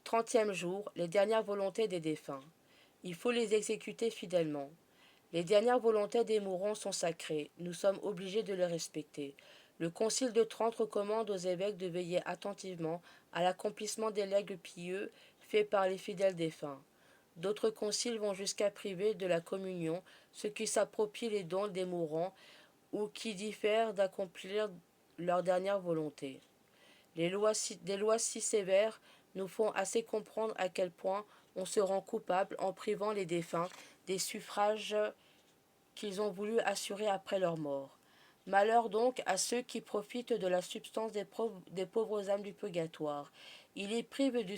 30e jour, les dernières volontés des défunts. Il faut les exécuter fidèlement. Les dernières volontés des mourants sont sacrées, nous sommes obligés de les respecter. Le Concile de Trente recommande aux évêques de veiller attentivement à l'accomplissement des legs pieux faits par les fidèles défunts. D'autres conciles vont jusqu'à priver de la communion ceux qui s'approprient les dons des mourants ou qui diffèrent d'accomplir leur dernière volonté. Des lois si sévères nous font assez comprendre à quel point on se rend coupable en privant les défunts des suffrages qu'ils ont voulu assurer après leur mort. Malheur donc à ceux qui profitent de la substance des pauvres âmes du purgatoire. Ils les privent du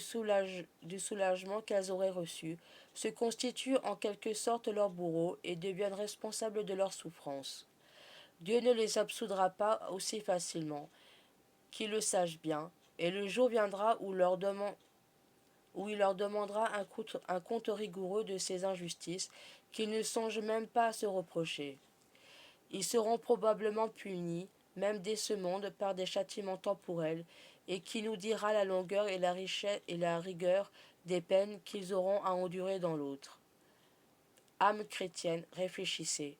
soulagement qu'elles auraient reçu, se constituent en quelque sorte leurs bourreaux et deviennent responsables de leurs souffrances. Dieu ne les absoudra pas aussi facilement, qu'ils le sachent bien, et le jour viendra où il leur demandera un compte rigoureux de ces injustices qu'ils ne songent même pas à se reprocher. Ils seront probablement punis, même dès ce monde, par des châtiments temporels, et qui nous dira la longueur et la richesse et la rigueur des peines qu'ils auront à endurer dans l'autre. Âme chrétienne, réfléchissez.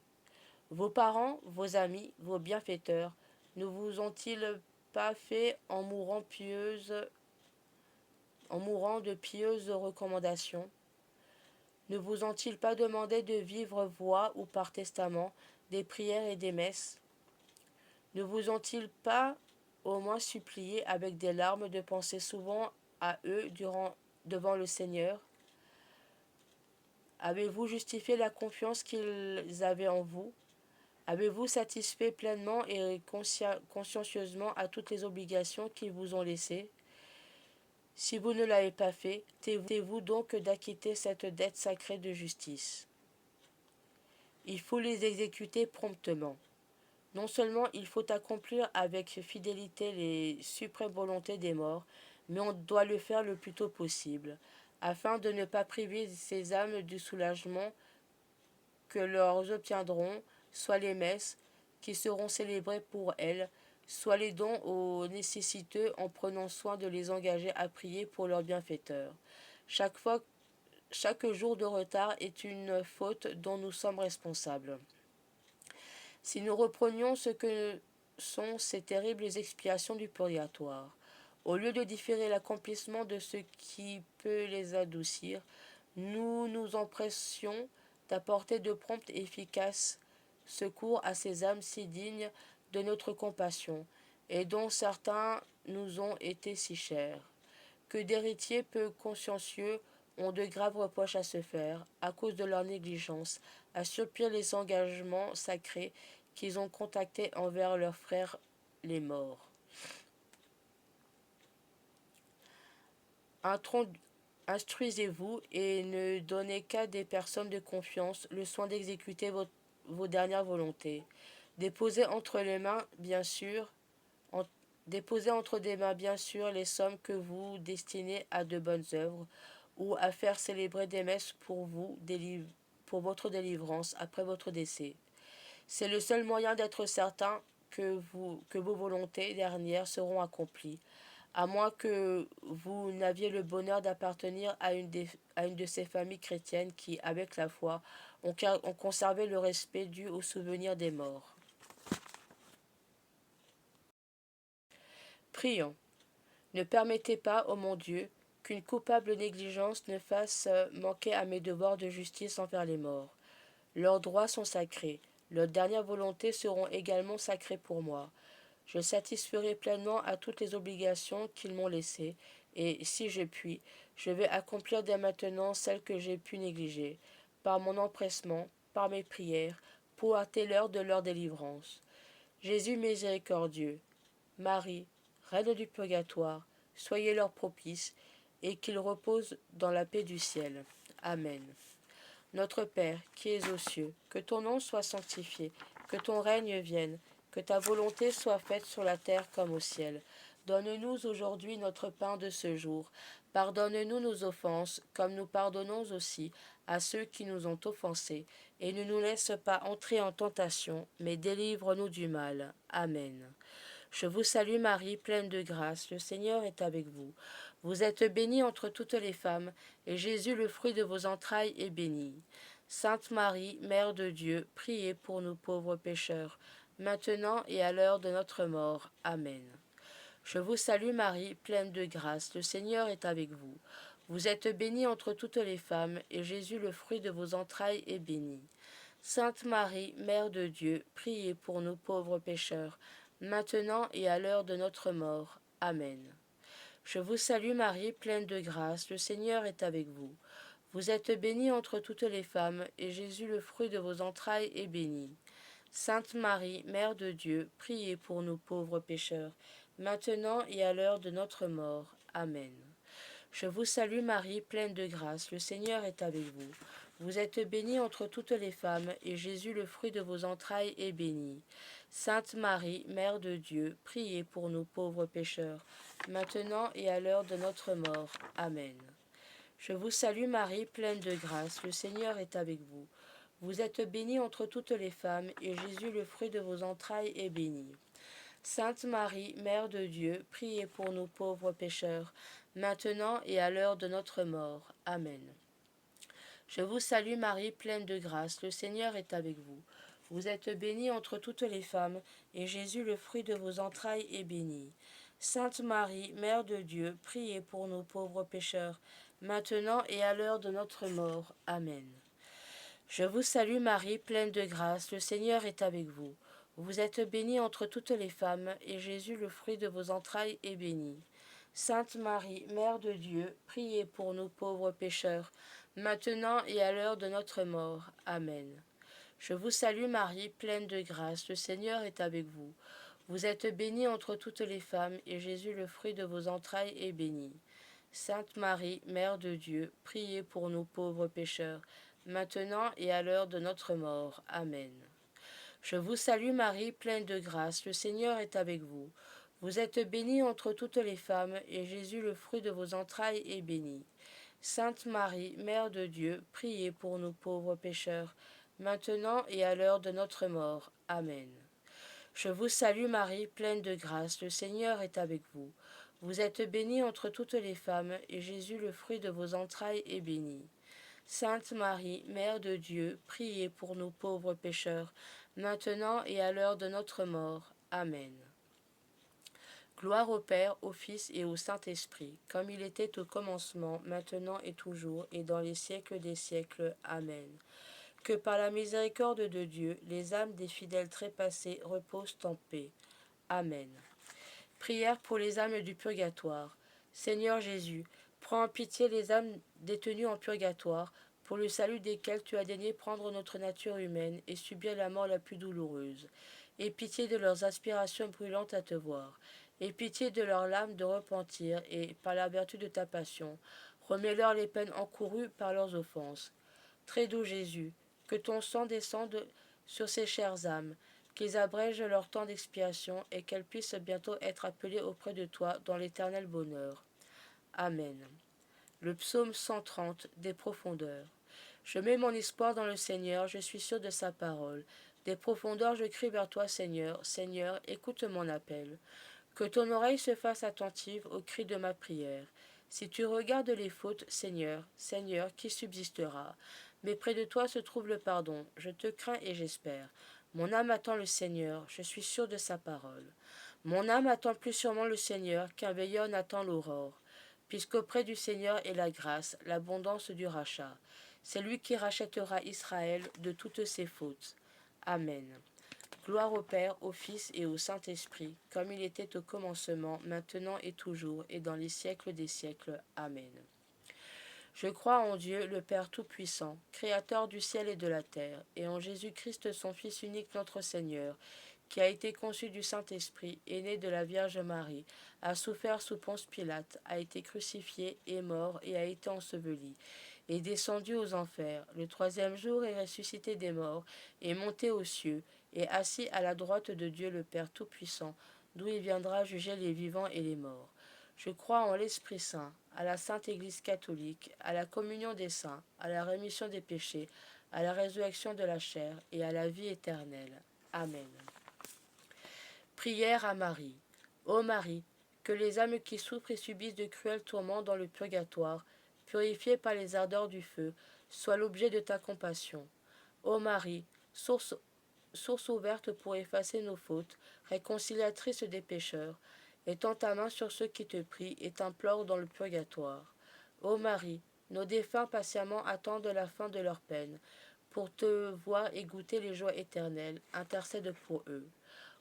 Vos parents, vos amis, vos bienfaiteurs, ne vous ont-ils pas fait en mourant de pieuses recommandations? Ne vous ont-ils pas demandé de vivre voix ou par testament des prières et des messes? Ne vous ont-ils pas au moins supplié avec des larmes de penser souvent à eux devant le Seigneur? Avez-vous justifié la confiance qu'ils avaient en vous? Avez-vous satisfait pleinement et consciencieusement à toutes les obligations qu'ils vous ont laissées? Si vous ne l'avez pas fait, tâchez-vous donc d'acquitter cette dette sacrée de justice. Il faut les exécuter promptement. Non seulement il faut accomplir avec fidélité les suprêmes volontés des morts, mais on doit le faire le plus tôt possible, afin de ne pas priver ces âmes du soulagement que leur obtiendront, soit les messes qui seront célébrées pour elles, soit les dons aux nécessiteux en prenant soin de les engager à prier pour leurs bienfaiteurs. Chaque jour de retard est une faute dont nous sommes responsables. Si nous reprenions ce que sont ces terribles expiations du purgatoire, au lieu de différer l'accomplissement de ce qui peut les adoucir, nous nous empressions d'apporter de prompts et efficaces secours à ces âmes si dignes de notre compassion, et dont certains nous ont été si chers, que d'héritiers peu consciencieux ont de graves reproches à se faire, à cause de leur négligence, à surplir les engagements sacrés qu'ils ont contractés envers leurs frères les morts. Instruisez-vous et ne donnez qu'à des personnes de confiance le soin d'exécuter vos dernières volontés. Déposez entre des mains, bien sûr, les sommes que vous destinez à de bonnes œuvres ou à faire célébrer des messes pour votre délivrance après votre décès. C'est le seul moyen d'être certain que vos volontés dernières seront accomplies, à moins que vous n'aviez le bonheur d'appartenir à une de ces familles chrétiennes qui, avec la foi, ont conservé le respect dû au souvenir des morts. Prions. Ne permettez pas, ô mon Dieu, qu'une coupable négligence ne fasse manquer à mes devoirs de justice envers les morts. Leurs droits sont sacrés, leurs dernières volontés seront également sacrées pour moi. Je satisferai pleinement à toutes les obligations qu'ils m'ont laissées, et, si je puis, je vais accomplir dès maintenant celles que j'ai pu négliger, par mon empressement, par mes prières, pour hâter l'heure de leur délivrance. Jésus miséricordieux, Marie, Reine du purgatoire, soyez leur propice, et qu'ils reposent dans la paix du ciel. Amen. Notre Père, qui es aux cieux, que ton nom soit sanctifié, que ton règne vienne, que ta volonté soit faite sur la terre comme au ciel. Donne-nous aujourd'hui notre pain de ce jour. Pardonne-nous nos offenses, comme nous pardonnons aussi à ceux qui nous ont offensés. Et ne nous laisse pas entrer en tentation, mais délivre-nous du mal. Amen. Je vous salue Marie, pleine de grâce, le Seigneur est avec vous. Vous êtes bénie entre toutes les femmes, et Jésus, le fruit de vos entrailles, est béni. Sainte Marie, Mère de Dieu, priez pour nous pauvres pécheurs, maintenant et à l'heure de notre mort. Amen. Je vous salue Marie, pleine de grâce, le Seigneur est avec vous. Vous êtes bénie entre toutes les femmes, et Jésus, le fruit de vos entrailles, est béni. Sainte Marie, Mère de Dieu, priez pour nous pauvres pécheurs, maintenant et à l'heure de notre mort. Amen. Je vous salue Marie, pleine de grâce, le Seigneur est avec vous. Vous êtes bénie entre toutes les femmes, et Jésus, le fruit de vos entrailles, est béni. Sainte Marie, Mère de Dieu, priez pour nous pauvres pécheurs, maintenant et à l'heure de notre mort. Amen. Je vous salue Marie, pleine de grâce, le Seigneur est avec vous. Vous êtes bénie entre toutes les femmes, et Jésus, le fruit de vos entrailles, est béni. Sainte Marie, Mère de Dieu, priez pour nous pauvres pécheurs, maintenant et à l'heure de notre mort. Amen. Je vous salue Marie, pleine de grâce, le Seigneur est avec vous. Vous êtes bénie entre toutes les femmes, et Jésus, le fruit de vos entrailles, est béni. Sainte Marie, Mère de Dieu, priez pour nous pauvres pécheurs, maintenant et à l'heure de notre mort. Amen. Je vous salue Marie, pleine de grâce, le Seigneur est avec vous. Vous êtes bénie entre toutes les femmes, et Jésus, le fruit de vos entrailles, est béni. Sainte Marie, Mère de Dieu, priez pour nous pauvres pécheurs, maintenant et à l'heure de notre mort. Amen. Je vous salue Marie, pleine de grâce, le Seigneur est avec vous. Vous êtes bénie entre toutes les femmes, et Jésus, le fruit de vos entrailles, est béni. Sainte Marie, Mère de Dieu, priez pour nous pauvres pécheurs, maintenant et à l'heure de notre mort. Amen. Je vous salue Marie, pleine de grâce, le Seigneur est avec vous. Vous êtes bénie entre toutes les femmes, et Jésus, le fruit de vos entrailles, est béni. Sainte Marie, Mère de Dieu, priez pour nous pauvres pécheurs, maintenant et à l'heure de notre mort. Amen. Je vous salue Marie, pleine de grâce, le Seigneur est avec vous. Vous êtes bénie entre toutes les femmes, et Jésus, le fruit de vos entrailles, est béni. Sainte Marie, Mère de Dieu, priez pour nous pauvres pécheurs, maintenant et à l'heure de notre mort. Amen. Je vous salue Marie, pleine de grâce, le Seigneur est avec vous. Vous êtes bénie entre toutes les femmes, et Jésus, le fruit de vos entrailles, est béni. Sainte Marie, Mère de Dieu, priez pour nous pauvres pécheurs, maintenant et à l'heure de notre mort. Amen. Gloire au Père, au Fils et au Saint-Esprit, comme il était au commencement, maintenant et toujours, et dans les siècles des siècles. Amen. Que par la miséricorde de Dieu, les âmes des fidèles trépassés reposent en paix. Amen. Prière pour les âmes du purgatoire. Seigneur Jésus, prends en pitié les âmes détenues en purgatoire, pour le salut desquelles tu as daigné prendre notre nature humaine et subir la mort la plus douloureuse. Aie pitié de leurs aspirations brûlantes à te voir. Aie pitié de leurs larmes de repentir et, par la vertu de ta passion, remets-leur les peines encourues par leurs offenses. Très doux Jésus, que ton sang descende sur ces chères âmes, qu'ils abrègent leur temps d'expiation et qu'elles puissent bientôt être appelées auprès de toi dans l'éternel bonheur. Amen. Le psaume 130 des profondeurs. Je mets mon espoir dans le Seigneur, je suis sûr de sa parole. Des profondeurs je crie vers toi, Seigneur. Seigneur, écoute mon appel. Que ton oreille se fasse attentive au cri de ma prière. Si tu regardes les fautes, Seigneur, Seigneur, qui subsistera? Mais près de toi se trouve le pardon. Je te crains et j'espère. Mon âme attend le Seigneur, je suis sûr de sa parole. Mon âme attend plus sûrement le Seigneur qu'un veilleur n'attend l'aurore. Puisqu'auprès du Seigneur est la grâce, l'abondance du rachat. C'est lui qui rachètera Israël de toutes ses fautes. Amen. Gloire au Père, au Fils et au Saint-Esprit, comme il était au commencement, maintenant et toujours, et dans les siècles des siècles. Amen. Je crois en Dieu, le Père Tout-Puissant, Créateur du ciel et de la terre, et en Jésus-Christ, son Fils unique, notre Seigneur, qui a été conçu du Saint-Esprit, est né de la Vierge Marie, a souffert sous Ponce Pilate, a été crucifié, est mort et a été enseveli, est descendu aux enfers, le troisième jour est ressuscité des morts, est monté aux cieux, est assis à la droite de Dieu le Père Tout-Puissant, d'où il viendra juger les vivants et les morts. Je crois en l'Esprit Saint, à la Sainte Église catholique, à la communion des saints, à la rémission des péchés, à la résurrection de la chair et à la vie éternelle. Amen. Prière à Marie. Ô Marie, que les âmes qui souffrent et subissent de cruels tourments dans le purgatoire, purifiées par les ardeurs du feu, soient l'objet de ta compassion. Ô Marie, source ouverte pour effacer nos fautes, réconciliatrice des pécheurs, étends ta main sur ceux qui te prient et t'implorent dans le purgatoire. Ô Marie, nos défunts patiemment attendent la fin de leur peine. Pour te voir et goûter les joies éternelles, intercède pour eux.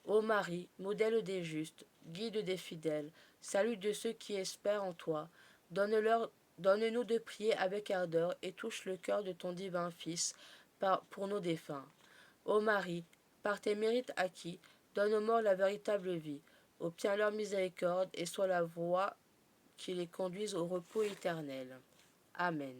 Ô Marie, modèle des justes, guide des fidèles, salut de ceux qui espèrent en toi, donne-nous de prier avec ardeur et touche le cœur de ton divin Fils pour nos défunts. Ô Marie, par tes mérites acquis, donne aux morts la véritable vie, obtiens leur miséricorde et sois la voie qui les conduise au repos éternel. Amen.